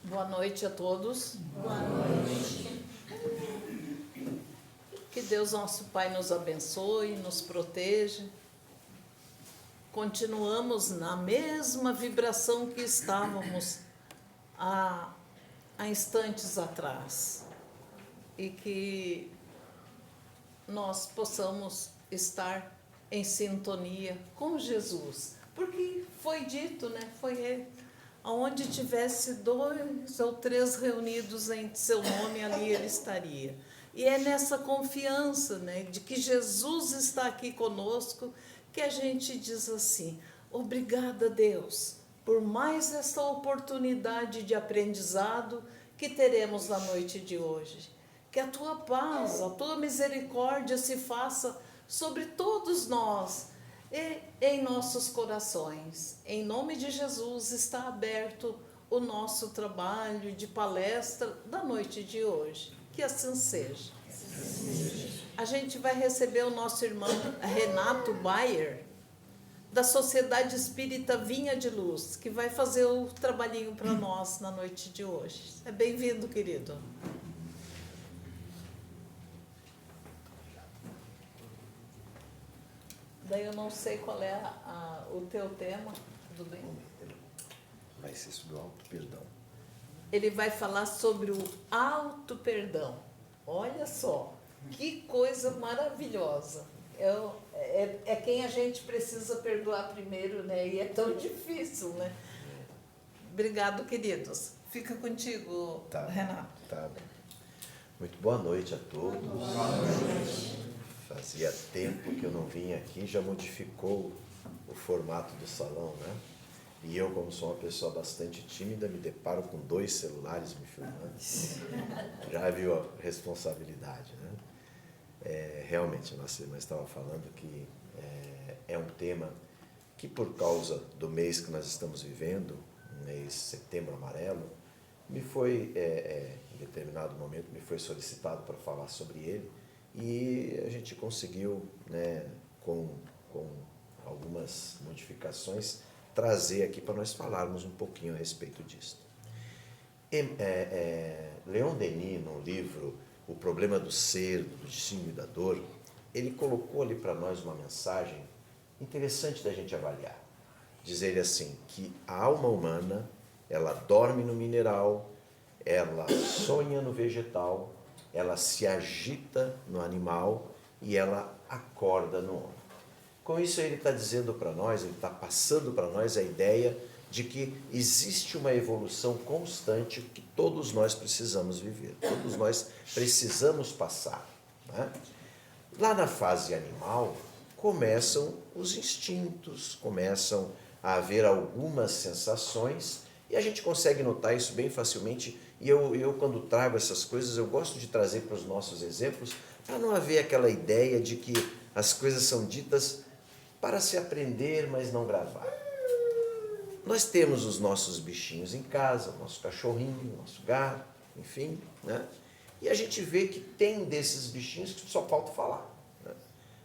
Boa noite a todos. Boa noite. Que Deus, nosso Pai, nos abençoe, nos proteja. Continuamos na mesma vibração que estávamos há instantes atrás. E que nós possamos estar em sintonia com Jesus. Porque foi dito, né? Foi ele. Aonde tivesse 2 ou 3 reunidos em seu nome, ali ele estaria. E é nessa confiança, né, de que Jesus está aqui conosco, que a gente diz assim: obrigada, Deus, por mais esta oportunidade de aprendizado que teremos na noite de hoje. Que a tua paz, a tua misericórdia se faça sobre todos nós e em nossos corações. Em nome de Jesus está aberto o nosso trabalho de palestra da noite de hoje. Que assim seja. A gente vai receber o nosso irmão Renato Bayer, da Sociedade Espírita Vinha de Luz, que vai fazer o trabalhinho para nós na noite de hoje. É bem-vindo, querido. Daí eu não sei qual é o teu tema, tudo bem? Vai ser sobre o auto-perdão. Ele vai falar sobre o auto-perdão. Olha só, que coisa maravilhosa. É quem a gente precisa perdoar primeiro, né? E é tão difícil, né? Obrigado, queridos. Fica contigo, Renato. Tá bom. Muito boa noite a todos. Boa noite. Fazia tempo que eu não vinha aqui, já modificou o formato do salão, né? E eu, como sou uma pessoa bastante tímida, me deparo com 2 celulares me filmando. Já viu a responsabilidade, né? Realmente, a nossa irmã estava falando que é um tema que, por causa do mês que nós estamos vivendo, um mês Setembro Amarelo, me foi, em determinado momento, me foi solicitado para falar sobre ele. E a gente conseguiu, né, com algumas modificações, trazer aqui para nós falarmos um pouquinho a respeito disso. Leon Denis, no livro O Problema do Ser, do Destino e da Dor, ele colocou ali para nós uma mensagem interessante da gente avaliar. Diz ele assim, que a alma humana, ela dorme no mineral, ela sonha no vegetal, ela se agita no animal e ela acorda no homem. Com isso ele está dizendo para nós, ele está passando para nós a ideia de que existe uma evolução constante que todos nós precisamos viver, todos nós precisamos passar, né? Lá na fase animal começam os instintos, começam a haver algumas sensações e a gente consegue notar isso bem facilmente. E eu quando trago essas coisas, eu gosto de trazer para os nossos exemplos, para não haver aquela ideia de que as coisas são ditas para se aprender, mas não gravar. Nós temos os nossos bichinhos em casa, o nosso cachorrinho, o nosso gato, enfim, né? E a gente vê que tem desses bichinhos que só falta falar, né?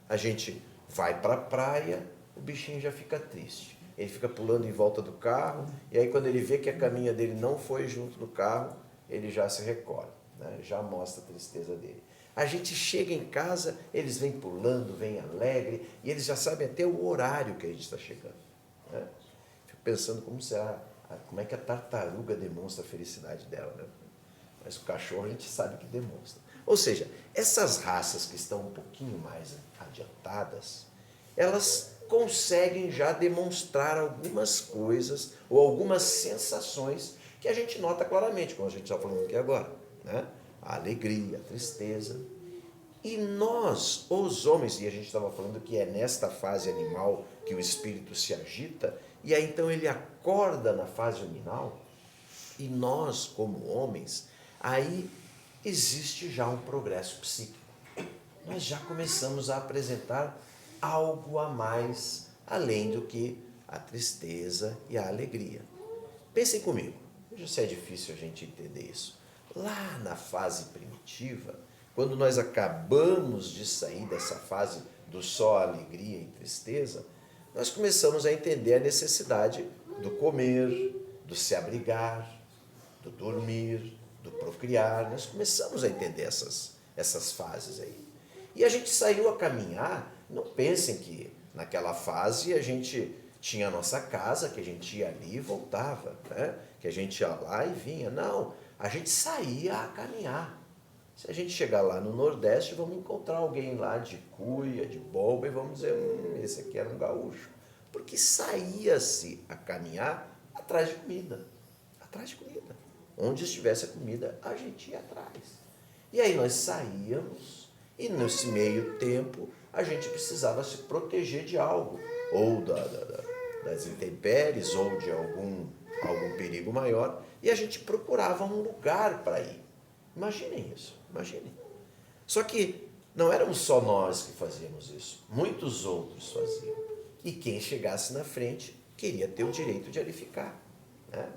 A gente vai para a praia, o bichinho já fica triste. Ele fica pulando em volta do carro, e aí quando ele vê que a caminha dele não foi junto do carro, ele já se recolhe, né? Já mostra a tristeza dele. A gente chega em casa, eles vêm pulando, vêm alegre, e eles já sabem até o horário que a gente está chegando, né? Fico pensando como é que a tartaruga demonstra a felicidade dela, né? Mas o cachorro a gente sabe que demonstra. Ou seja, essas raças que estão um pouquinho mais adiantadas, elas conseguem já demonstrar algumas coisas ou algumas sensações que a gente nota claramente, como a gente está falando aqui agora, né? A alegria, a tristeza. E nós, os homens, e a gente estava falando que é nesta fase animal que o espírito se agita, e aí então ele acorda na fase animal, e nós, como homens, aí existe já um progresso psíquico. Nós já começamos a apresentar algo a mais, além do que a tristeza e a alegria. Pensem comigo, veja se é difícil a gente entender isso. Lá na fase primitiva, quando nós acabamos de sair dessa fase do só alegria e tristeza, nós começamos a entender a necessidade do comer, do se abrigar, do dormir, do procriar. Nós começamos a entender essas fases aí. E a gente saiu a caminhar. Não pensem que naquela fase a gente tinha a nossa casa, que a gente ia ali e voltava, né? Que a gente ia lá e vinha. Não, a gente saía a caminhar. Se a gente chegar lá no Nordeste, vamos encontrar alguém lá de cuia, de bomba, e vamos dizer, esse aqui era um gaúcho. Porque saía-se a caminhar atrás de comida. Atrás de comida. Onde estivesse a comida, a gente ia atrás. E aí nós saíamos, e nesse meio tempo, a gente precisava se proteger de algo. Ou das intempéries, ou de algum perigo maior. E a gente procurava um lugar para ir. Imaginem isso, imaginem. Só que não éramos só nós que fazíamos isso, muitos outros faziam. E quem chegasse na frente queria ter o direito de ali ficar, né?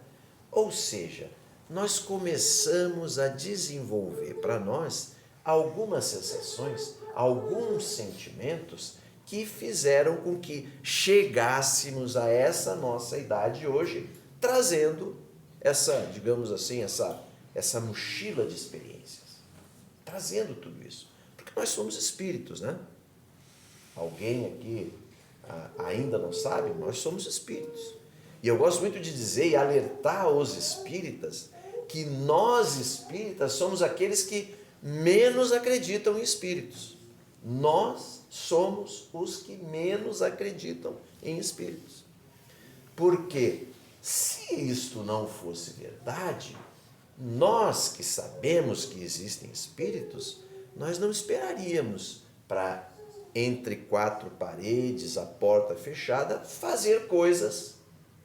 Ou seja, nós começamos a desenvolver para nós algumas sensações, alguns sentimentos que fizeram com que chegássemos a essa nossa idade hoje, trazendo essa, digamos assim, essa mochila de experiências, trazendo tudo isso, porque nós somos espíritos, né? Alguém aqui ainda não sabe, nós somos espíritos. E eu gosto muito de dizer e alertar os espíritas que nós espíritas somos aqueles que menos acreditam em espíritos. Nós somos os que menos acreditam em espíritos. Porque se isto não fosse verdade, nós que sabemos que existem espíritos, nós não esperaríamos para, entre quatro paredes, a porta fechada, fazer coisas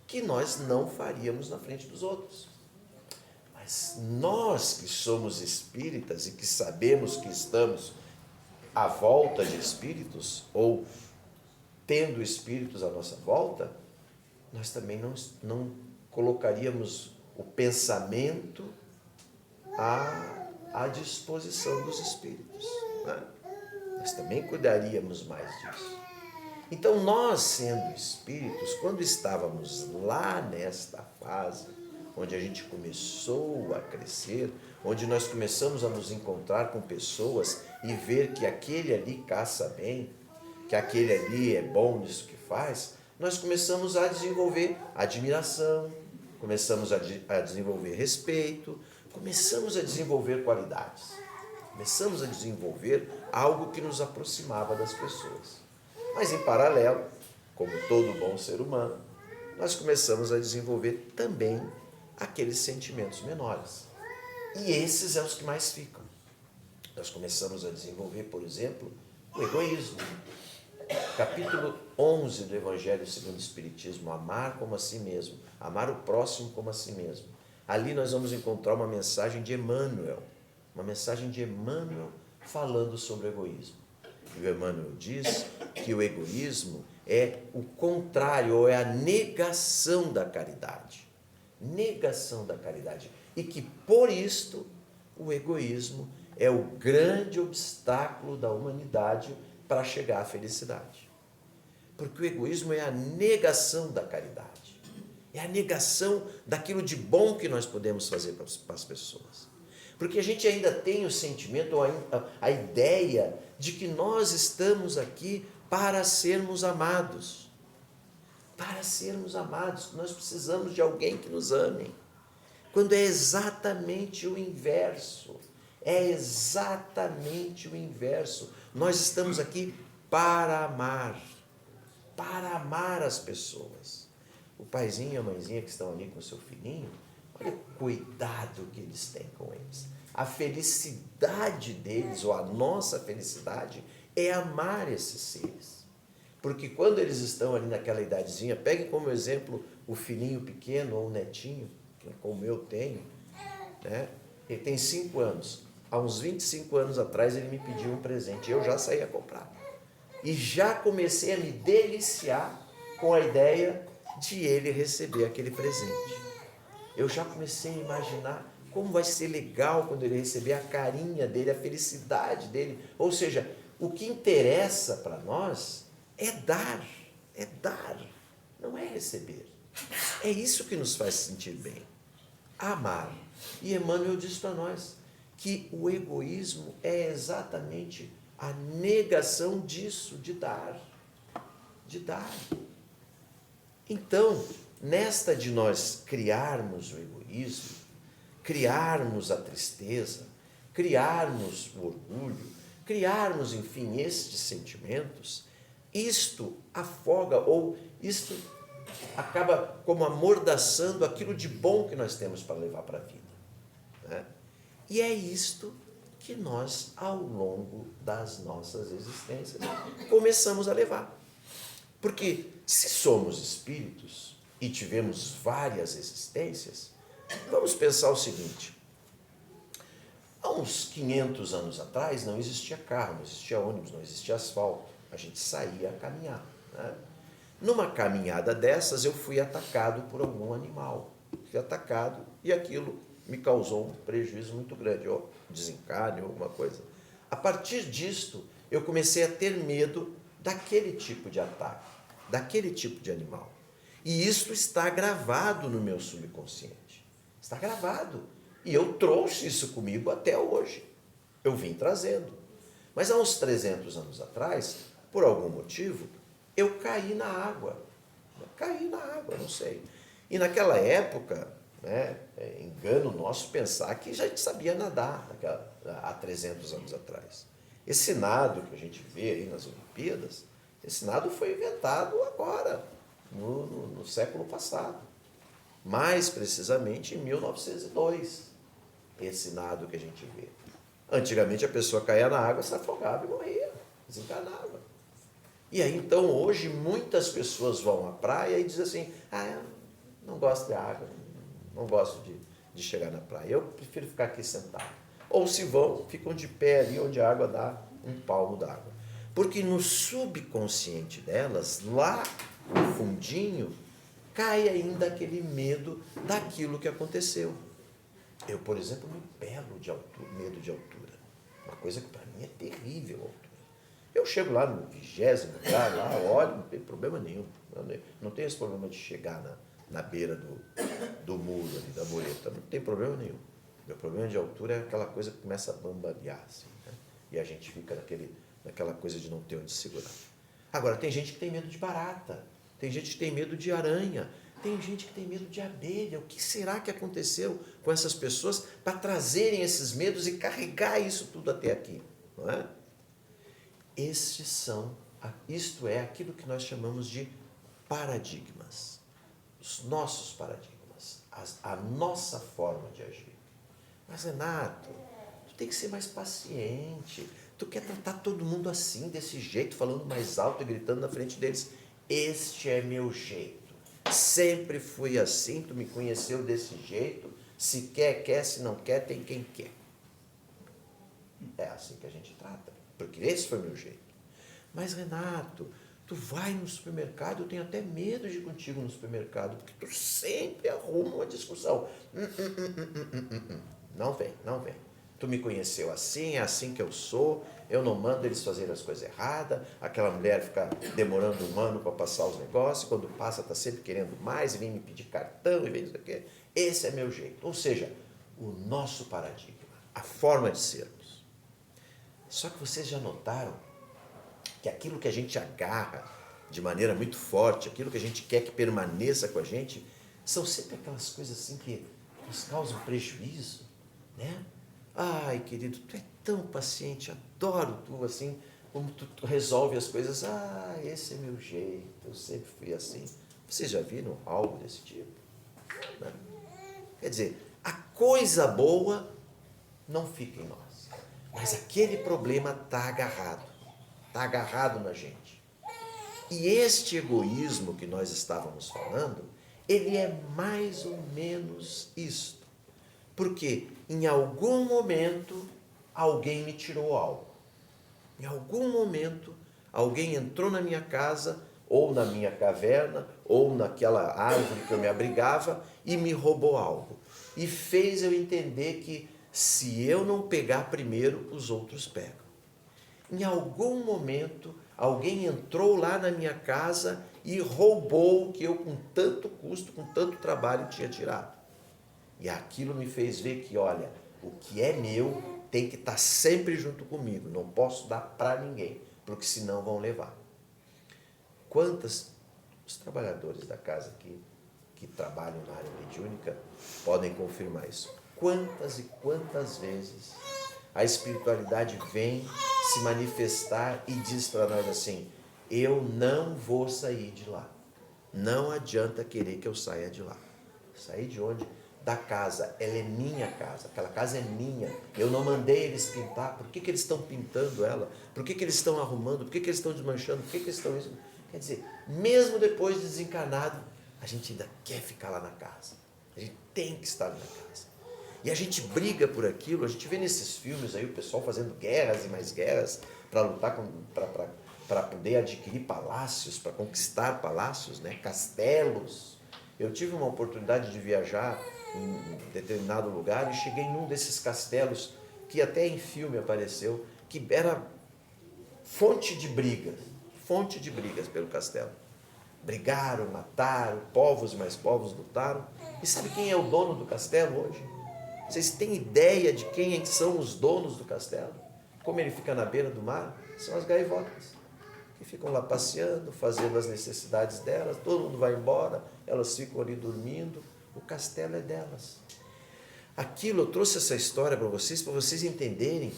que nós não faríamos na frente dos outros. Mas nós que somos espíritas e que sabemos que estamos à volta de espíritos, ou tendo espíritos à nossa volta, nós também não colocaríamos o pensamento à disposição dos espíritos, né? Nós também cuidaríamos mais disso. Então, nós, sendo espíritos, quando estávamos lá nesta fase, onde a gente começou a crescer, onde nós começamos a nos encontrar com pessoas e ver que aquele ali caça bem, que aquele ali é bom nisso que faz, nós começamos a desenvolver admiração, começamos a desenvolver respeito, começamos a desenvolver qualidades, começamos a desenvolver algo que nos aproximava das pessoas. Mas em paralelo, como todo bom ser humano, nós começamos a desenvolver também aqueles sentimentos menores. E esses são os que mais ficam. Nós começamos a desenvolver, por exemplo, o egoísmo. Capítulo 11 do Evangelho segundo o Espiritismo, amar como a si mesmo, amar o próximo como a si mesmo. Ali nós vamos encontrar uma mensagem de Emmanuel, falando sobre o egoísmo. E o Emmanuel diz que o egoísmo é o contrário, ou é a negação da caridade. Negação da caridade. E que, por isto, o egoísmo é o grande obstáculo da humanidade para chegar à felicidade. Porque o egoísmo é a negação da caridade. É a negação daquilo de bom que nós podemos fazer para as pessoas. Porque a gente ainda tem o sentimento, ou a ideia de que nós estamos aqui para sermos amados. Para sermos amados, nós precisamos de alguém que nos ame. Quando é exatamente o inverso. É exatamente o inverso. Nós estamos aqui para amar as pessoas. O paizinho e a mãezinha que estão ali com o seu filhinho, olha o cuidado que eles têm com eles. A felicidade deles, ou a nossa felicidade, é amar esses seres. Porque quando eles estão ali naquela idadezinha, peguem como exemplo o filhinho pequeno ou o netinho, como eu tenho, né? Ele tem 5 anos. Há uns 25 anos atrás ele me pediu um presente. Eu já saí a comprar. E já comecei a me deliciar com a ideia de ele receber aquele presente. Eu já comecei a imaginar como vai ser legal quando ele receber a carinha dele, a felicidade dele. Ou seja, o que interessa para nós é dar, não é receber. É isso que nos faz sentir bem. amar. E Emmanuel diz para nós que o egoísmo é exatamente a negação disso, de dar. De dar. Então, nesta de nós criarmos o egoísmo, criarmos a tristeza, criarmos o orgulho, criarmos, enfim, estes sentimentos, isto afoga ou isto acaba como amordaçando aquilo de bom que nós temos para levar para a vida. Né? E é isto que nós, ao longo das nossas existências, começamos a levar. Porque se somos espíritos e tivemos várias existências, vamos pensar o seguinte: há uns 500 anos atrás não existia carro, não existia ônibus, não existia asfalto. A gente saía a caminhar. Né? Numa caminhada dessas, eu fui atacado por algum animal. Fui atacado e aquilo me causou um prejuízo muito grande, ou desencarne, ou alguma coisa. A partir disto, eu comecei a ter medo daquele tipo de ataque, daquele tipo de animal. E isso está gravado no meu subconsciente. Está gravado. E eu trouxe isso comigo até hoje. Eu vim trazendo. Mas há uns 300 anos atrás, por algum motivo, eu caí na água. Não sei. E naquela época, né, é engano nosso pensar que já sabia nadar há 300 anos atrás. Esse nado que a gente vê aí nas Olimpíadas, esse nado foi inventado agora, no século passado. Mais precisamente em 1902, esse nado que a gente vê. Antigamente a pessoa caía na água, se afogava e morria, desencarnava. E aí então hoje muitas pessoas vão à praia e dizem assim: eu não gosto de água, não gosto de chegar na praia, eu prefiro ficar aqui sentado. Ou se vão, ficam de pé ali onde a água dá um palmo d'água. Porque no subconsciente delas, lá no fundinho, cai ainda aquele medo daquilo que aconteceu. Eu, por exemplo, me pego de altura, medo de altura. Uma coisa que para mim é terrível, a altura. Eu chego lá no 20º lugar, lá, olho, não tem problema nenhum. Não tem esse problema de chegar na beira do muro ali, da mureta. Não tem problema nenhum. Meu problema de altura é aquela coisa que começa a bambadear, assim, né? E a gente fica naquela coisa de não ter onde segurar. Agora, tem gente que tem medo de barata, tem gente que tem medo de aranha, tem gente que tem medo de abelha. O que será que aconteceu com essas pessoas para trazerem esses medos e carregar isso tudo até aqui? Não é? Isto é aquilo que nós chamamos de paradigmas. Os nossos paradigmas, a nossa forma de agir. Mas, Renato, tu tem que ser mais paciente. Tu quer tratar todo mundo assim, desse jeito, falando mais alto e gritando na frente deles. Este é meu jeito. Sempre fui assim, tu me conheceu desse jeito. Se quer, quer. Se não quer, tem quem quer. É assim que a gente trata. Porque esse foi meu jeito. Mas, Renato, tu vai no supermercado, eu tenho até medo de ir contigo no supermercado, porque tu sempre arruma uma discussão. Não vem. Tu me conheceu assim, é assim que eu sou, eu não mando eles fazerem as coisas erradas, aquela mulher fica demorando um ano para passar os negócios, quando passa está sempre querendo mais, e vem me pedir cartão, e vem isso aqui. Esse é meu jeito. Ou seja, o nosso paradigma, a forma de sermos. Só que vocês já notaram que aquilo que a gente agarra de maneira muito forte, aquilo que a gente quer que permaneça com a gente, são sempre aquelas coisas assim que nos causam prejuízo, né? Ai, querido, tu é tão paciente, adoro tu, assim, como tu resolve as coisas. Esse é meu jeito, eu sempre fui assim. Vocês já viram algo desse tipo? Não. Quer dizer, a coisa boa não fica em nós, mas aquele problema está agarrado na gente. E este egoísmo que nós estávamos falando, ele é mais ou menos isto. Porque em algum momento alguém me tirou algo. Em algum momento alguém entrou na minha casa, ou na minha caverna, ou naquela árvore que eu me abrigava e me roubou algo. E fez eu entender que se eu não pegar primeiro, os outros pegam. Em algum momento alguém entrou lá na minha casa e roubou o que eu com tanto custo, com tanto trabalho tinha tirado. E aquilo me fez ver que, olha, o que é meu tem que estar sempre junto comigo. Não posso dar para ninguém, porque senão vão levar. Quantas os trabalhadores da casa aqui, que trabalham na área mediúnica, podem confirmar isso. Quantas e quantas vezes a espiritualidade vem se manifestar e diz para nós assim: eu não vou sair de lá. Não adianta querer que eu saia de lá. Sair de onde? Da casa. Ela é minha casa. Aquela casa é minha. Eu não mandei eles pintar. Por que eles estão pintando ela? Por que eles estão arrumando? Por que eles estão desmanchando? Por que eles estão isso? Quer dizer, mesmo depois de desencarnado, a gente ainda quer ficar lá na casa. A gente tem que estar na casa. E a gente briga por aquilo. A gente vê nesses filmes aí o pessoal fazendo guerras e mais guerras para lutar para poder adquirir palácios, para conquistar palácios, né? Castelos. Eu tive uma oportunidade de viajar em determinado lugar e cheguei num desses castelos que até em filme apareceu, que era fonte de brigas pelo castelo. Brigaram, mataram, povos e mais povos lutaram. E sabe quem é o dono do castelo hoje? Vocês têm ideia de quem são os donos do castelo? Como ele fica na beira do mar? São as gaivotas, que ficam lá passeando, fazendo as necessidades delas, todo mundo vai embora, elas ficam ali dormindo, o castelo é delas. Aquilo, eu trouxe essa história para vocês entenderem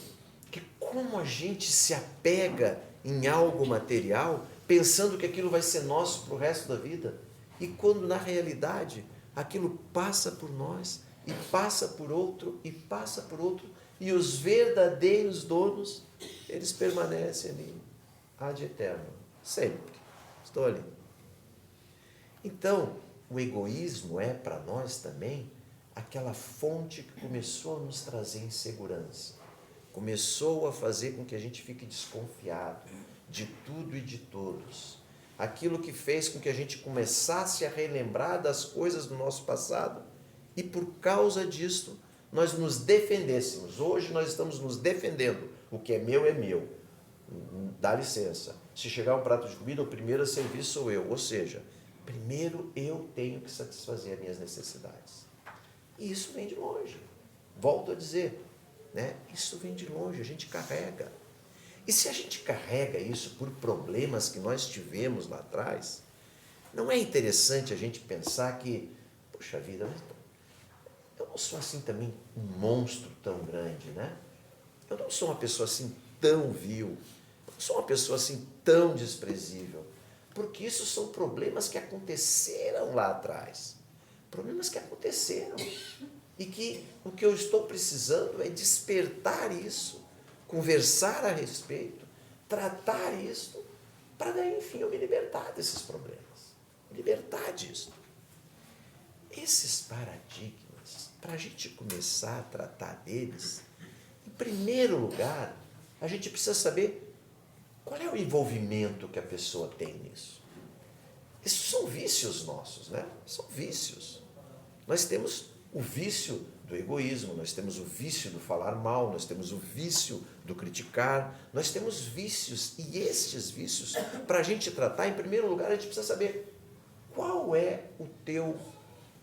que como a gente se apega em algo material, pensando que aquilo vai ser nosso para o resto da vida, e quando na realidade aquilo passa por nós, e passa por outro, e passa por outro, e os verdadeiros donos, eles permanecem ali, ad eterno, sempre, estou ali. Então, o egoísmo é para nós também aquela fonte que começou a nos trazer insegurança, começou a fazer com que a gente fique desconfiado de tudo e de todos, aquilo que fez com que a gente começasse a relembrar das coisas do nosso passado e por causa disso nós nos defendêssemos. Hoje nós estamos nos defendendo, o que é meu, dá licença, se chegar um prato de comida, o primeiro a servir sou eu, ou seja, primeiro eu tenho que satisfazer as minhas necessidades. E isso vem de longe, volto a dizer, né? Isso vem de longe, a gente carrega. E se a gente carrega isso por problemas que nós tivemos lá atrás, não é interessante a gente pensar que, poxa vida, eu não sou assim também um monstro tão grande, né? Eu não sou uma pessoa assim tão vil, eu não sou uma pessoa assim tão desprezível, porque isso são problemas que aconteceram lá atrás, problemas que aconteceram, e que o que eu estou precisando é despertar isso, conversar a respeito, tratar isso, para daí, enfim, eu me libertar desses problemas, me libertar disso. Esses paradigmas, para a gente começar a tratar deles, em primeiro lugar, a gente precisa saber qual é o envolvimento que a pessoa tem nisso. Isso são vícios nossos, né? São vícios. Nós temos o vício do egoísmo, nós temos o vício do falar mal, nós temos o vício do criticar, nós temos vícios, e estes vícios, para a gente tratar, em primeiro lugar, a gente precisa saber qual é o teu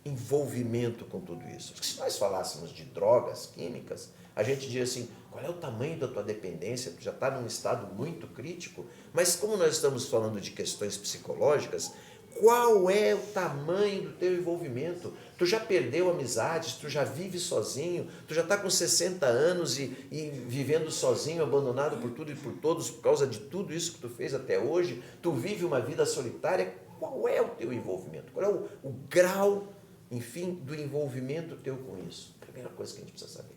envolvimento com tudo isso. Porque se nós falássemos de drogas químicas, a gente diz assim, qual é o tamanho da tua dependência? Tu já está num estado muito crítico, mas como nós estamos falando de questões psicológicas, qual é o tamanho do teu envolvimento? Tu já perdeu amizades, tu já vive sozinho, tu já está com 60 anos e vivendo sozinho, abandonado por tudo e por todos, por causa de tudo isso que tu fez até hoje, tu vive uma vida solitária, qual é o teu envolvimento? Qual é o grau, enfim, do envolvimento teu com isso? Primeira coisa que a gente precisa saber.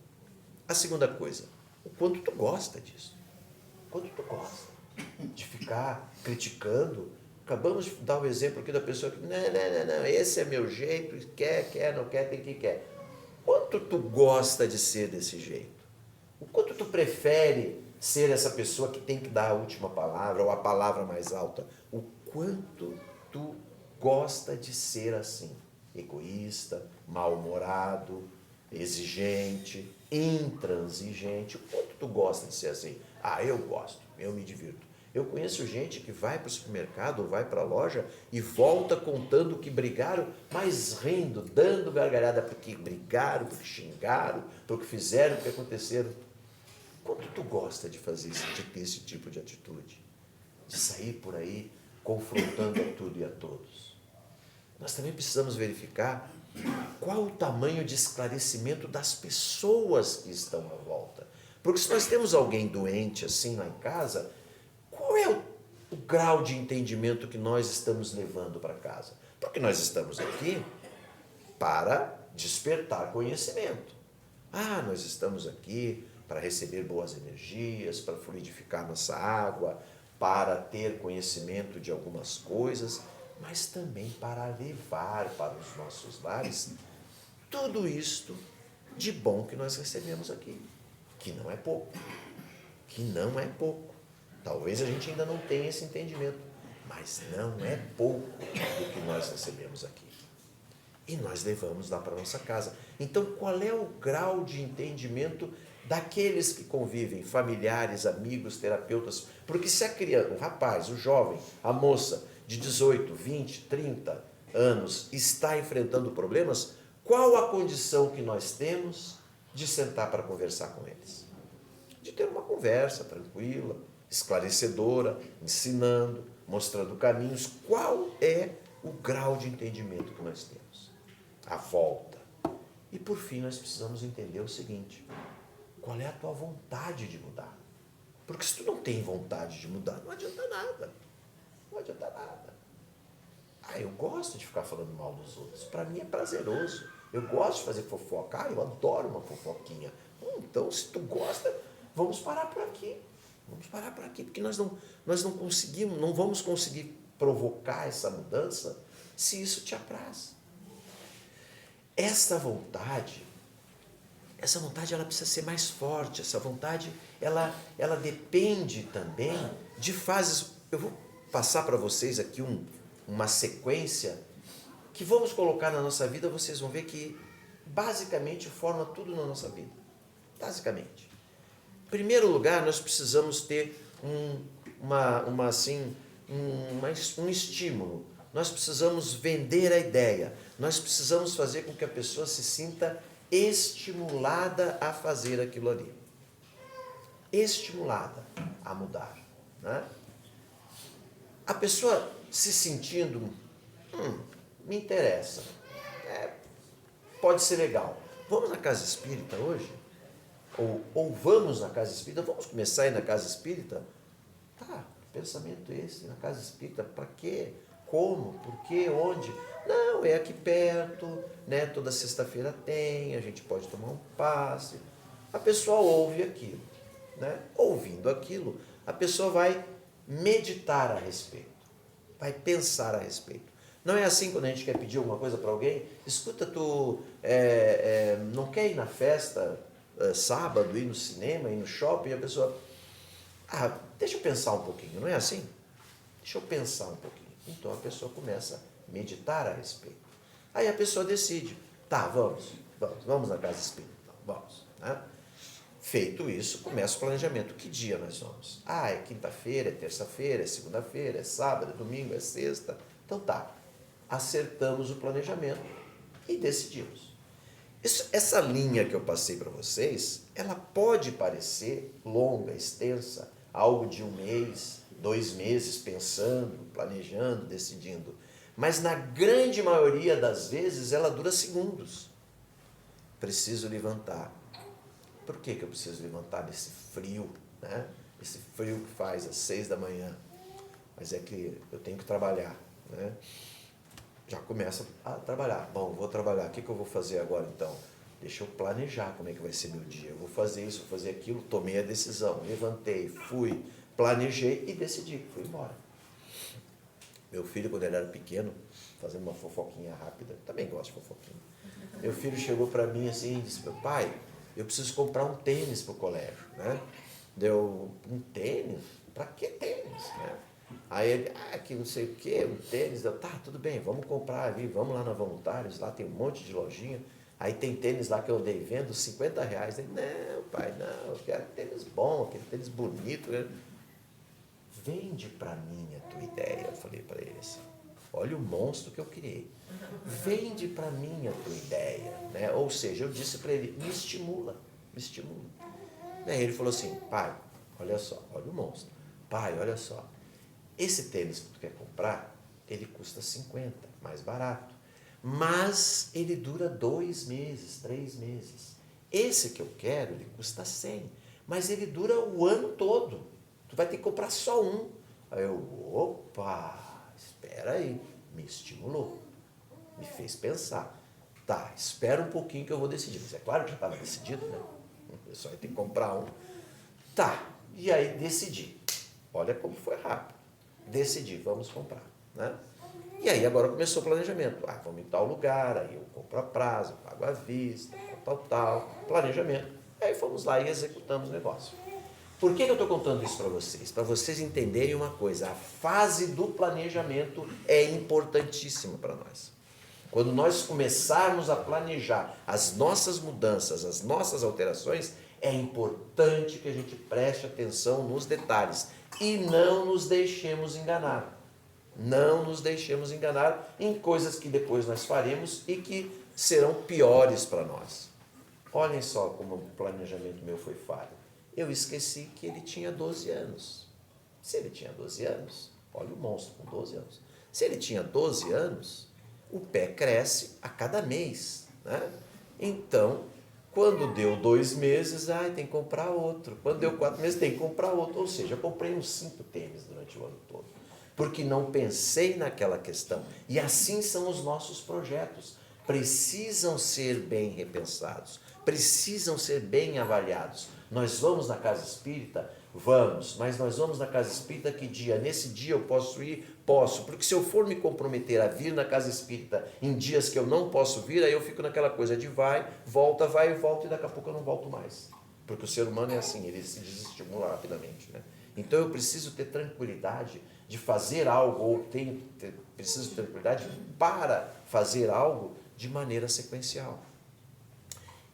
A segunda coisa, o quanto tu gosta disso, o quanto tu gosta de ficar criticando. Acabamos de dar o exemplo aqui da pessoa que, não, esse é meu jeito, quer, não quer, tem que quer. Quanto tu gosta de ser desse jeito? O quanto tu prefere ser essa pessoa que tem que dar a última palavra ou a palavra mais alta? O quanto tu gosta de ser assim? Egoísta, mal-humorado, exigente, intransigente. O quanto tu gosta de ser assim? Ah, eu gosto, eu me divirto. Eu conheço gente que vai para o supermercado ou vai para a loja e volta contando que brigaram, mas rindo, dando gargalhada porque brigaram, porque xingaram, porque fizeram, porque aconteceram. Quanto tu gosta de fazer de ter esse tipo de atitude? De sair por aí confrontando a tudo e a todos? Nós também precisamos verificar qual o tamanho de esclarecimento das pessoas que estão à volta. Porque se nós temos alguém doente assim lá em casa, qual é o grau de entendimento que nós estamos levando para casa? Porque nós estamos aqui para despertar conhecimento. Nós estamos aqui para receber boas energias, para fluidificar nossa água, para ter conhecimento de algumas coisas, mas também para levar para os nossos lares tudo isto de bom que nós recebemos aqui, que não é pouco, que não é pouco. Talvez a gente ainda não tenha esse entendimento, mas não é pouco do que nós recebemos aqui. E nós levamos lá para a nossa casa. Então, qual é o grau de entendimento daqueles que convivem, familiares, amigos, terapeutas? Porque se a criança, o rapaz, o jovem, a moça de 18, 20, 30 anos está enfrentando problemas, qual a condição que nós temos de sentar para conversar com eles? De ter uma conversa tranquila, esclarecedora, ensinando, mostrando caminhos. Qual é o grau de entendimento que nós temos? A volta. E por fim nós precisamos entender o seguinte: qual é a tua vontade de mudar? Porque se tu não tem vontade de mudar, não adianta nada. Não adianta nada. Eu gosto de ficar falando mal dos outros. Para mim é prazeroso. Eu gosto de fazer fofoca. Eu adoro uma fofoquinha. Então, se tu gosta, vamos parar por aqui. Vamos parar por aqui, porque nós não conseguimos, não vamos conseguir provocar essa mudança se isso te apraz. Essa vontade ela precisa ser mais forte. Essa vontade, ela depende também de fases. Eu vou passar para vocês aqui uma sequência que vamos colocar na nossa vida. Vocês vão ver que basicamente forma tudo na nossa vida. Basicamente. Em primeiro lugar, nós precisamos ter um estímulo. Nós precisamos vender a ideia. Nós precisamos fazer com que a pessoa se sinta estimulada a fazer aquilo ali. Estimulada a mudar. Né? A pessoa se sentindo, me interessa, pode ser legal. Vamos na casa espírita hoje? Ou vamos na casa espírita? Vamos começar a ir na casa espírita? Tá, pensamento esse, na casa espírita, para quê? Como? Por quê? Onde? Não, é aqui perto, né? Toda sexta-feira tem, a gente pode tomar um passe. A pessoa ouve aquilo, né? Ouvindo aquilo, a pessoa vai meditar a respeito, vai pensar a respeito. Não é assim quando a gente quer pedir alguma coisa para alguém? Escuta, tu não quer ir na festa sábado, ir no cinema, ir no shopping? E a pessoa, deixa eu pensar um pouquinho, não é assim? Deixa eu pensar um pouquinho. Então a pessoa começa a meditar a respeito. Aí a pessoa decide, vamos na casa espírita, vamos. Né? Feito isso, começa o planejamento. Que dia nós vamos? É quinta-feira, é terça-feira, é segunda-feira, é sábado, é domingo, é sexta. Então tá, acertamos o planejamento e decidimos. Essa linha que eu passei para vocês, ela pode parecer longa, extensa, algo de 1 mês, 2 meses pensando, planejando, decidindo. Mas na grande maioria das vezes ela dura segundos. Preciso levantar. Por que eu preciso levantar nesse frio, né? Esse frio que faz às 6 da manhã. Mas é que eu tenho que trabalhar, né? Já começa a trabalhar. Bom, vou trabalhar. O que eu vou fazer agora então? Deixa eu planejar como é que vai ser meu dia. Eu vou fazer isso, vou fazer aquilo. Tomei a decisão, levantei, fui, planejei e decidi. Fui embora. Meu filho, quando ele era pequeno, fazendo uma fofoquinha rápida, também gosto de fofoquinha. Meu filho chegou para mim assim e disse, pai, eu preciso comprar um tênis para o colégio, né? Deu um tênis? Para que tênis? Né? Aí ele, que não sei o que, um tênis. Eu, tá, tudo bem, vamos comprar ali, vamos lá na Voluntários, lá tem um monte de lojinha. Aí tem tênis lá que eu andei vendo, R$50. Ele, não, pai, não, eu quero tênis bom, aquele tênis bonito. vende para mim a tua ideia. Eu falei para ele assim, olha o monstro que eu criei. Vende para mim a tua ideia, né? Ou seja, eu disse para ele, me estimula, me estimula. Daí ele falou assim, pai, olha só, olha o monstro. Pai, olha só, esse tênis que tu quer comprar, ele custa 50, mais barato. Mas ele dura 2 meses, 3 meses. Esse que eu quero, ele custa 100, mas ele dura o ano todo. Tu vai ter que comprar só um. Aí eu, opa, espera aí, me estimulou, me fez pensar. Tá, espera um pouquinho que eu vou decidir. Mas é claro que já estava decidido, né? Eu só ia ter que comprar um. Tá, e aí decidi. Olha como foi rápido. Decidi, vamos comprar, né? E aí agora começou o planejamento. Ah, vamos em tal lugar, aí eu compro a prazo, pago à vista, tal, planejamento. Aí fomos lá e executamos o negócio. Por que eu estou contando isso para vocês? Para vocês entenderem uma coisa, a fase do planejamento é importantíssima para nós. Quando nós começarmos a planejar as nossas mudanças, as nossas alterações, é importante que a gente preste atenção nos detalhes e não nos deixemos enganar. Não nos deixemos enganar em coisas que depois nós faremos e que serão piores para nós. Olhem só como o planejamento meu foi falho. Eu esqueci que ele tinha 12 anos. Se ele tinha 12 anos, olha o monstro com 12 anos. Se ele tinha 12 anos, o pé cresce a cada mês, né? Então, quando deu 2 meses, tem que comprar outro. Quando deu 4 meses, tem que comprar outro. Ou seja, eu comprei uns 5 tênis durante o ano todo, porque não pensei naquela questão. E assim são os nossos projetos. Precisam ser bem repensados, precisam ser bem avaliados. Nós vamos na casa espírita? Vamos, mas nós vamos na casa espírita que dia? Nesse dia eu posso ir? Posso, porque se eu for me comprometer a vir na casa espírita em dias que eu não posso vir, aí eu fico naquela coisa de vai e volta, e daqui a pouco eu não volto mais. Porque o ser humano é assim, ele se desestimula rapidamente, né? Então eu preciso ter tranquilidade de fazer algo, ou preciso ter tranquilidade para fazer algo de maneira sequencial.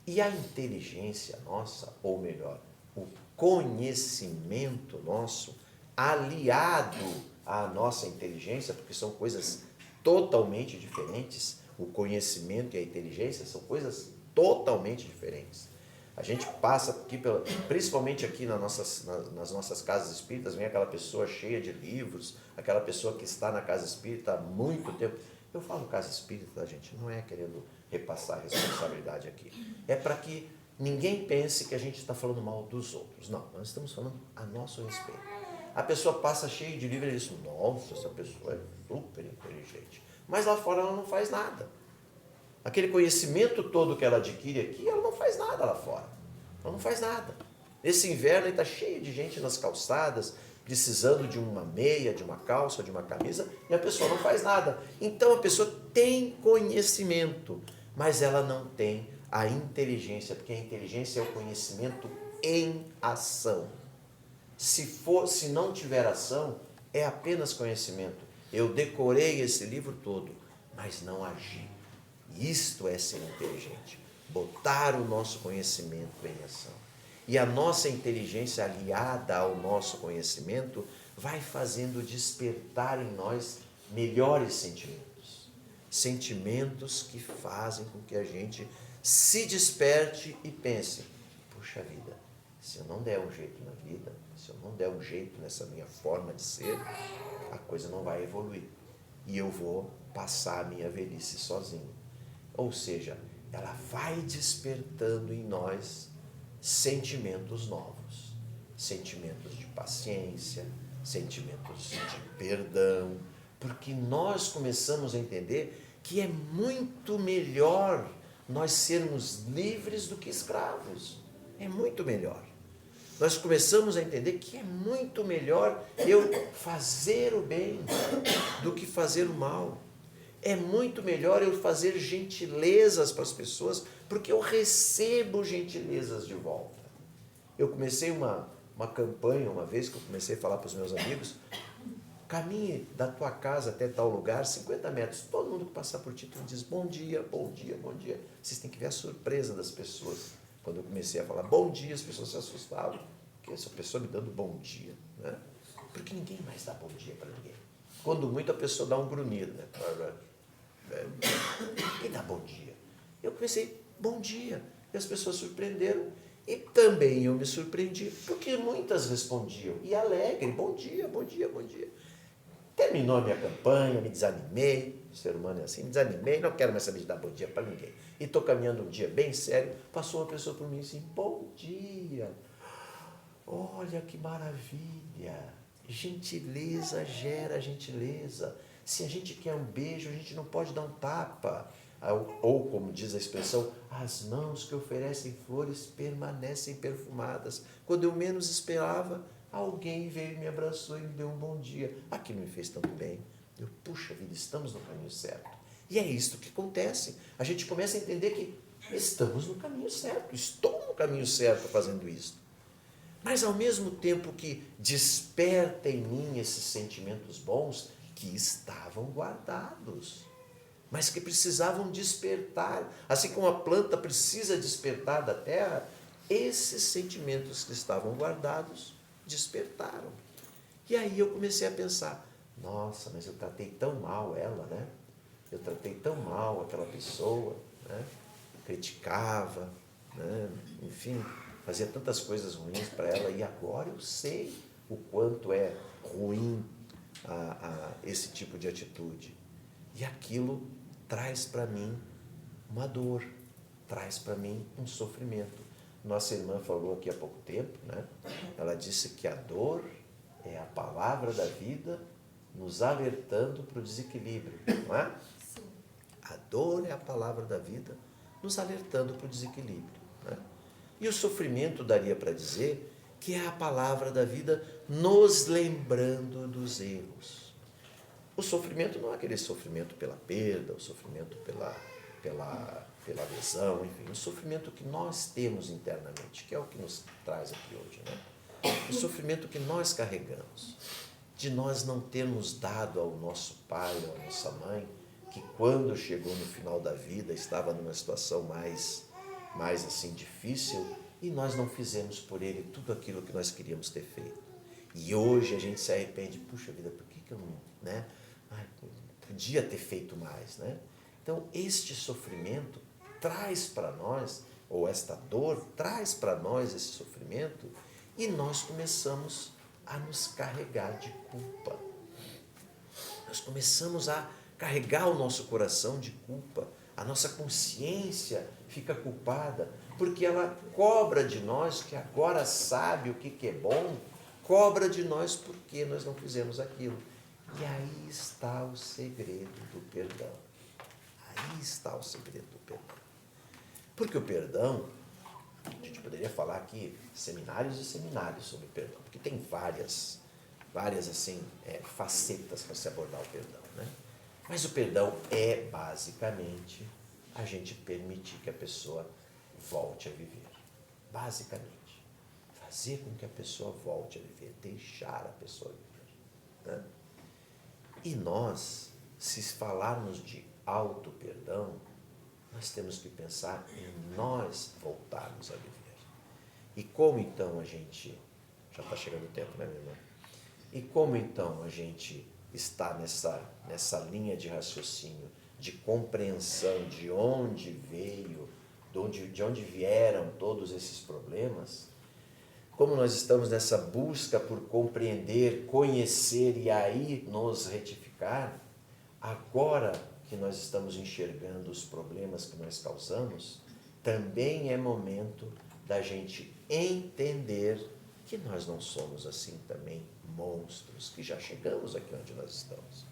E a inteligência nossa, ou melhor, o conhecimento nosso, aliado à nossa inteligência, porque são coisas totalmente diferentes, o conhecimento e a inteligência são coisas totalmente diferentes. A gente passa aqui, principalmente aqui nas nossas casas espíritas, vem aquela pessoa cheia de livros, aquela pessoa que está na casa espírita há muito tempo. Eu falo casa espírita, gente, não é querendo repassar a responsabilidade aqui. É para que ninguém pense que a gente está falando mal dos outros. Não, nós estamos falando a nosso respeito. A pessoa passa cheia de livros e diz, nossa, essa pessoa é super inteligente. Mas lá fora ela não faz nada. Aquele conhecimento todo que ela adquire aqui, ela não faz nada lá fora. Ela não faz nada. Esse inverno está cheio de gente nas calçadas, precisando de uma meia, de uma calça, de uma camisa, e a pessoa não faz nada. Então a pessoa tem conhecimento, mas ela não tem a inteligência, porque a inteligência é o conhecimento em ação. Se não tiver ação, é apenas conhecimento. Eu decorei esse livro todo, mas não agi. Isto é ser inteligente, botar o nosso conhecimento em ação. E a nossa inteligência aliada ao nosso conhecimento vai fazendo despertar em nós melhores sentimentos. Sentimentos que fazem com que a gente se desperte e pense, puxa vida, se eu não der um jeito na vida, se eu não der um jeito nessa minha forma de ser, a coisa não vai evoluir. E eu vou passar a minha velhice sozinho. Ou seja, ela vai despertando em nós sentimentos novos, sentimentos de paciência, sentimentos de perdão, porque nós começamos a entender que é muito melhor nós sermos livres do que escravos. É muito melhor. Nós começamos a entender que é muito melhor eu fazer o bem do que fazer o mal. É muito melhor eu fazer gentilezas para as pessoas, porque eu recebo gentilezas de volta. Eu comecei uma campanha, uma vez que eu comecei a falar para os meus amigos, caminhe da tua casa até tal lugar, 50 metros, todo mundo que passar por ti, tu diz bom dia, bom dia, bom dia. Vocês têm que ver a surpresa das pessoas. Quando eu comecei a falar bom dia, as pessoas se assustavam, porque essa pessoa me dando bom dia, né? Porque ninguém mais dá bom dia para ninguém. Quando muito a pessoa dá um grunhido, né? Ninguém dá bom dia. Eu comecei, bom dia. E as pessoas surpreenderam. E também eu me surpreendi, porque muitas respondiam. E alegre, bom dia, bom dia, bom dia. Terminou a minha campanha, me desanimei. O ser humano é assim, me desanimei, não quero mais saber de dar bom dia para ninguém. E estou caminhando um dia bem sério. Passou uma pessoa por mim assim, bom dia. Olha que maravilha. Gentileza gera gentileza. Se a gente quer um beijo, a gente não pode dar um tapa. Ou, como diz a expressão, as mãos que oferecem flores permanecem perfumadas. Quando eu menos esperava, alguém veio e me abraçou e me deu um bom dia. Aquilo me fez tanto bem. Eu, puxa vida, estamos no caminho certo. E é isto que acontece. A gente começa a entender que estamos no caminho certo. Estou no caminho certo fazendo isso. Mas ao mesmo tempo que desperta em mim esses sentimentos bons que estavam guardados, mas que precisavam despertar, assim como a planta precisa despertar da terra, esses sentimentos que estavam guardados despertaram. E aí eu comecei a pensar, nossa, mas eu tratei tão mal ela, né? Eu tratei tão mal aquela pessoa, né? Criticava, né? Enfim, fazia tantas coisas ruins para ela, e agora eu sei o quanto é ruim esse tipo de atitude. E aquilo traz para mim uma dor, traz para mim um sofrimento. Nossa irmã falou aqui há pouco tempo, né? Ela disse que a dor é a palavra da vida nos alertando para o desequilíbrio, não é? Sim. A dor é a palavra da vida nos alertando para o desequilíbrio, né? E o sofrimento daria para dizer que é a palavra da vida nos lembrando dos erros. O sofrimento não é aquele sofrimento pela perda, o sofrimento pela lesão, enfim, o sofrimento que nós temos internamente, que é o que nos traz aqui hoje, né? O sofrimento que nós carregamos, de nós não termos dado ao nosso pai, à nossa mãe, que quando chegou no final da vida estava numa situação mais assim difícil, e nós não fizemos por ele tudo aquilo que nós queríamos ter feito. E hoje a gente se arrepende, puxa vida, por que eu não, né? Podia ter feito mais, né? Então, este sofrimento traz para nós, ou esta dor traz para nós esse sofrimento, e nós começamos a nos carregar de culpa. Nós começamos a carregar o nosso coração de culpa. A nossa consciência fica culpada, porque ela cobra de nós, que agora sabe o que é bom, cobra de nós porque nós não fizemos aquilo. E aí está o segredo do perdão. Aí está o segredo do perdão. Porque o perdão, a gente poderia falar aqui seminários e seminários sobre perdão, porque tem várias assim, facetas para se abordar o perdão, né? Mas o perdão é basicamente a gente permitir que a pessoa volte a viver. Basicamente, fazer com que a pessoa volte a viver, deixar a pessoa viver, né? E nós, se falarmos de auto-perdão, nós temos que pensar em nós voltarmos a viver. E como então a gente... Já está chegando o tempo, né, minha irmã? E como então a gente está nessa linha de raciocínio, de compreensão de onde veio, de onde vieram todos esses problemas? Como nós estamos nessa busca por compreender, conhecer e aí nos retificar, agora que nós estamos enxergando os problemas que nós causamos, também é momento da gente entender que nós não somos assim também monstros, que já chegamos aqui onde nós estamos.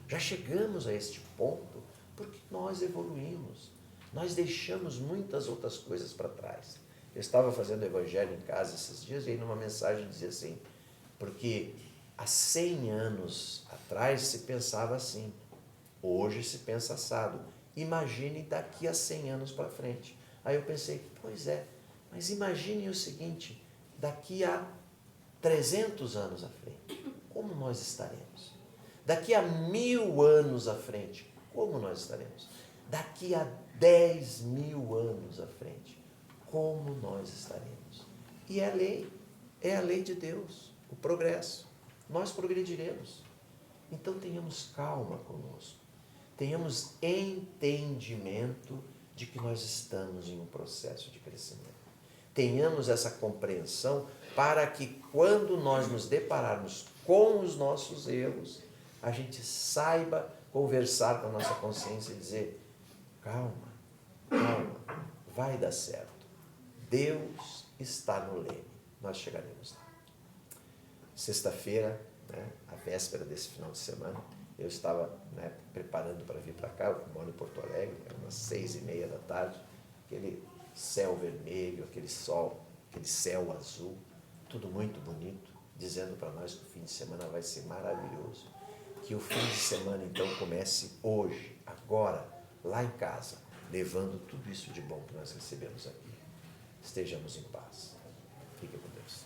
Já chegamos a este ponto porque nós evoluímos, nós deixamos muitas outras coisas para trás. Eu estava fazendo evangelho em casa esses dias e aí numa mensagem dizia assim, porque há 100 anos atrás se pensava assim, hoje se pensa assado. Imagine daqui a 100 anos para frente. Aí eu pensei, pois é, mas imagine o seguinte, daqui a 300 anos à frente, como nós estaremos? Daqui a 1000 anos à frente, como nós estaremos? Daqui a 10.000 anos à frente, como nós estaremos? E é a lei de Deus, o progresso. nós progrediremos. Então tenhamos calma conosco, tenhamos entendimento de que nós estamos em um processo de crescimento. Tenhamos essa compreensão para que quando nós nos depararmos com os nossos erros, a gente saiba conversar com a nossa consciência e dizer: calma, calma, vai dar certo. Deus está no leme, nós chegaremos lá. Sexta-feira, a véspera desse final de semana, eu estava preparando para vir para cá, eu moro em Porto Alegre, era umas 6:30 da tarde, aquele céu vermelho, aquele sol, aquele céu azul, tudo muito bonito, dizendo para nós que o fim de semana vai ser maravilhoso. Que o fim de semana, então, comece hoje, agora, lá em casa, levando tudo isso de bom que nós recebemos aqui. Estejamos em paz. Fique com Deus.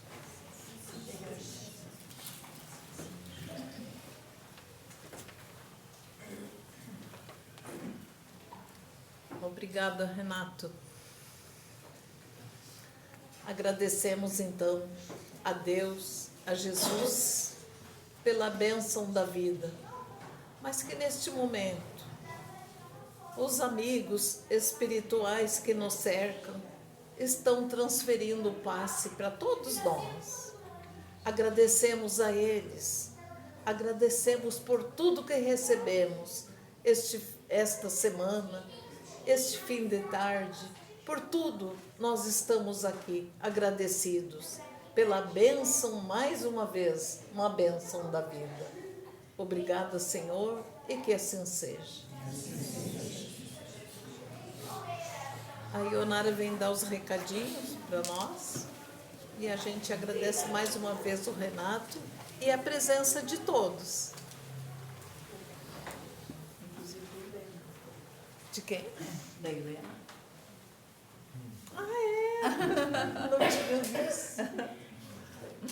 Obrigada, Renato. Agradecemos, então, a Deus, a Jesus, pela bênção da vida. Mas que neste momento, os amigos espirituais que nos cercam estão transferindo o passe para todos nós. Agradecemos a eles, agradecemos por tudo que recebemos esta semana, este fim de tarde, por tudo nós estamos aqui agradecidos pela bênção, mais uma vez, uma bênção da vida. Obrigada, Senhor, e que assim seja. A Ionara vem dar os recadinhos para nós e a gente agradece mais uma vez o Renato e a presença de todos. De quem? Da Helena. Ah, é? Não tinha visto.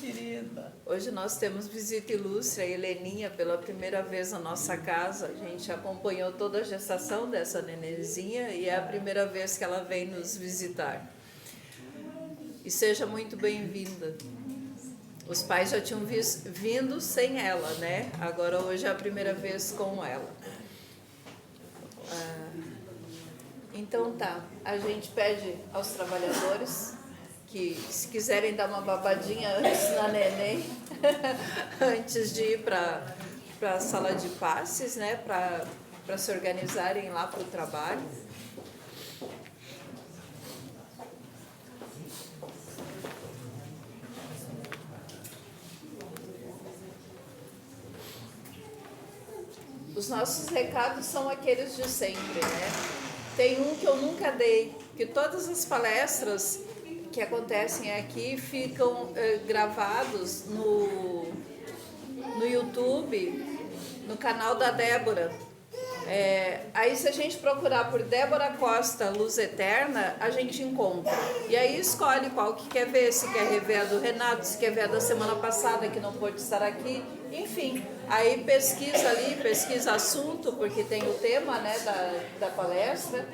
Querida. Hoje nós temos visita ilustre, a Heleninha, pela primeira vez na nossa casa. A gente acompanhou toda a gestação dessa nenenzinha e é a primeira vez que ela vem nos visitar. E seja muito bem-vinda. Os pais já tinham vindo sem ela, né? Agora hoje é a primeira vez com ela. Então tá, a gente pede aos trabalhadores que, se quiserem dar uma babadinha antes na neném, antes de ir para a sala de passes, né, para se organizarem lá para o trabalho. Os nossos recados são aqueles de sempre, né? Tem um que eu nunca dei, que todas as palestras que acontecem aqui ficam gravados no YouTube, no canal da Débora. Aí se a gente procurar por Débora Costa Luz Eterna, a gente encontra. E aí escolhe qual que quer ver, se quer rever a do Renato, se quer ver a da semana passada, que não pôde estar aqui, enfim. Aí pesquisa ali, pesquisa assunto, porque tem o tema, né, da palestra.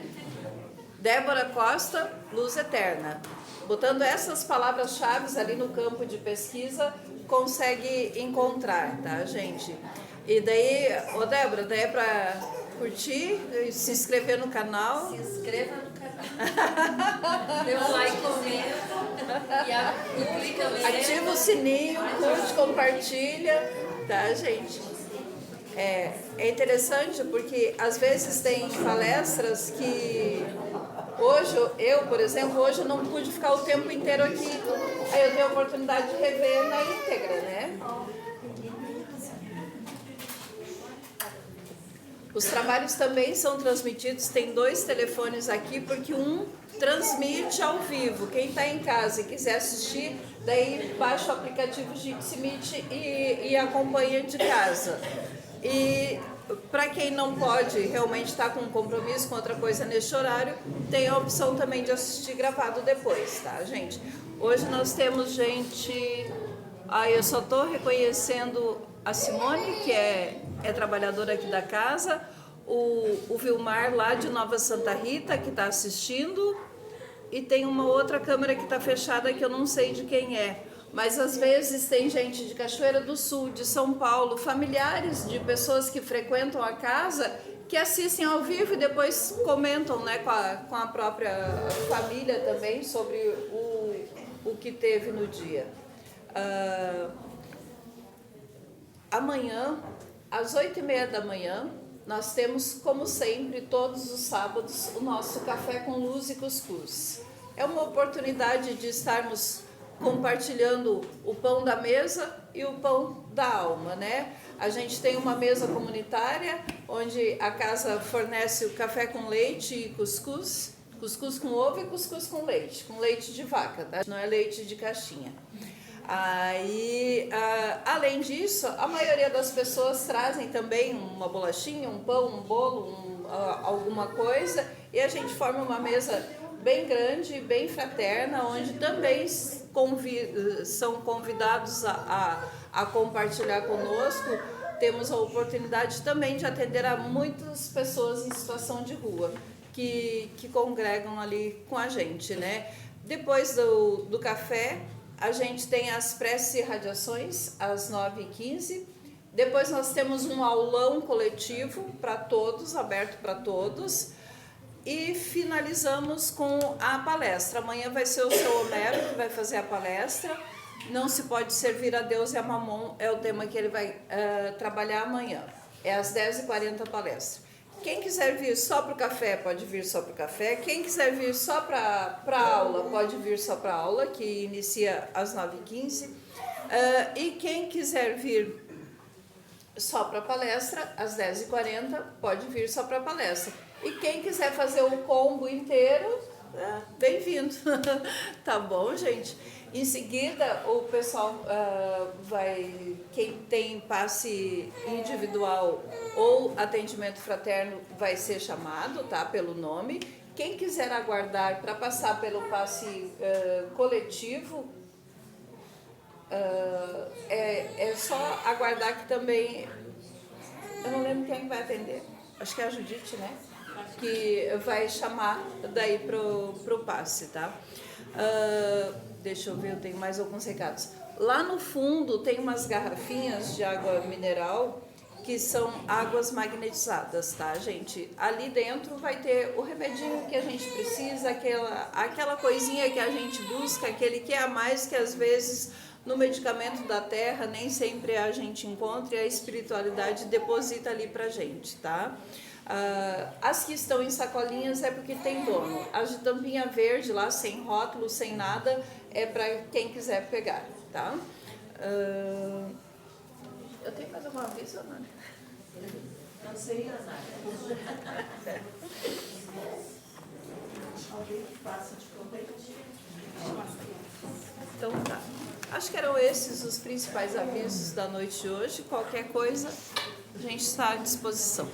Débora Costa Luz Eterna. Botando essas palavras-chave ali no campo de pesquisa, consegue encontrar, tá, gente? E daí, Débora, daí é para curtir, se inscrever no canal. Se inscreva no canal. Dê um likezinho e clica também. Ativa o sininho, curte, compartilha, tá, gente? É interessante porque às vezes tem palestras que eu, por exemplo, hoje eu não pude ficar o tempo inteiro aqui. Aí eu tenho a oportunidade de rever na íntegra, né? Os trabalhos também são transmitidos, tem 2 telefones aqui, porque um transmite ao vivo. Quem está em casa e quiser assistir, daí baixa o aplicativo Jitsi Meet e acompanha de casa. E para quem não pode realmente estar com um compromisso com outra coisa neste horário, tem a opção também de assistir gravado depois, tá, gente? Hoje nós temos gente... eu só estou reconhecendo a Simone, que é trabalhadora aqui da casa, o Vilmar lá de Nova Santa Rita, que está assistindo, e tem uma outra câmera que está fechada que eu não sei de quem é, mas às vezes tem gente de Cachoeira do Sul, de São Paulo, familiares de pessoas que frequentam a casa, que assistem ao vivo e depois comentam, né, com a própria família também sobre o que teve no dia. Amanhã, às 8h30 da manhã, nós temos, como sempre, todos os sábados, o nosso Café com Luz e Cuscuz. É uma oportunidade de estarmos compartilhando o pão da mesa e o pão da alma, né? A gente tem uma mesa comunitária, onde a casa fornece o café com leite e cuscuz, cuscuz com ovo e cuscuz com leite de vaca, tá? Não é leite de caixinha. Aí, além disso, a maioria das pessoas trazem também uma bolachinha, um pão, um bolo, alguma coisa, e a gente forma uma mesa bem grande, bem fraterna, onde também são convidados a compartilhar conosco. Temos a oportunidade também de atender a muitas pessoas em situação de rua, que congregam ali com a gente, né? Depois do café, a gente tem as preces e radiações às 9h15. Depois nós temos um aulão coletivo para todos, aberto para todos. E finalizamos com a palestra. Amanhã vai ser o seu Homero que vai fazer a palestra. Não se pode servir a Deus e a Mamon é o tema que ele vai trabalhar amanhã. É às 10h40 a palestra. Quem quiser vir só para o café, pode vir só para o café. Quem quiser vir só para a aula, pode vir só para a aula, que inicia às 9h15. E quem quiser vir só para a palestra, às 10h40, pode vir só para a palestra. E quem quiser fazer o combo inteiro, bem-vindo. Tá bom, gente? Em seguida, o pessoal quem tem passe individual ou atendimento fraterno vai ser chamado, tá? Pelo nome. Quem quiser aguardar para passar pelo passe coletivo, é só aguardar que também... Eu não lembro quem vai atender. Acho que é a Judite, né? Que vai chamar daí pro passe, tá? Deixa eu ver, eu tenho mais alguns recados. Lá no fundo tem umas garrafinhas de água mineral que são águas magnetizadas, tá, gente? Ali dentro vai ter o remedinho que a gente precisa, aquela coisinha que a gente busca, aquele que é a mais que às vezes no medicamento da terra nem sempre a gente encontra e a espiritualidade deposita ali pra gente, tá? As que estão em sacolinhas é porque tem dono. As de tampinha verde lá, sem rótulo, sem nada, é para quem quiser pegar, tá? Eu tenho mais alguma aviso, Ana? Não sei, Ana. Alguém que passa de corrente. Então tá. Acho que eram esses os principais avisos da noite de hoje. Qualquer coisa, a gente está à disposição.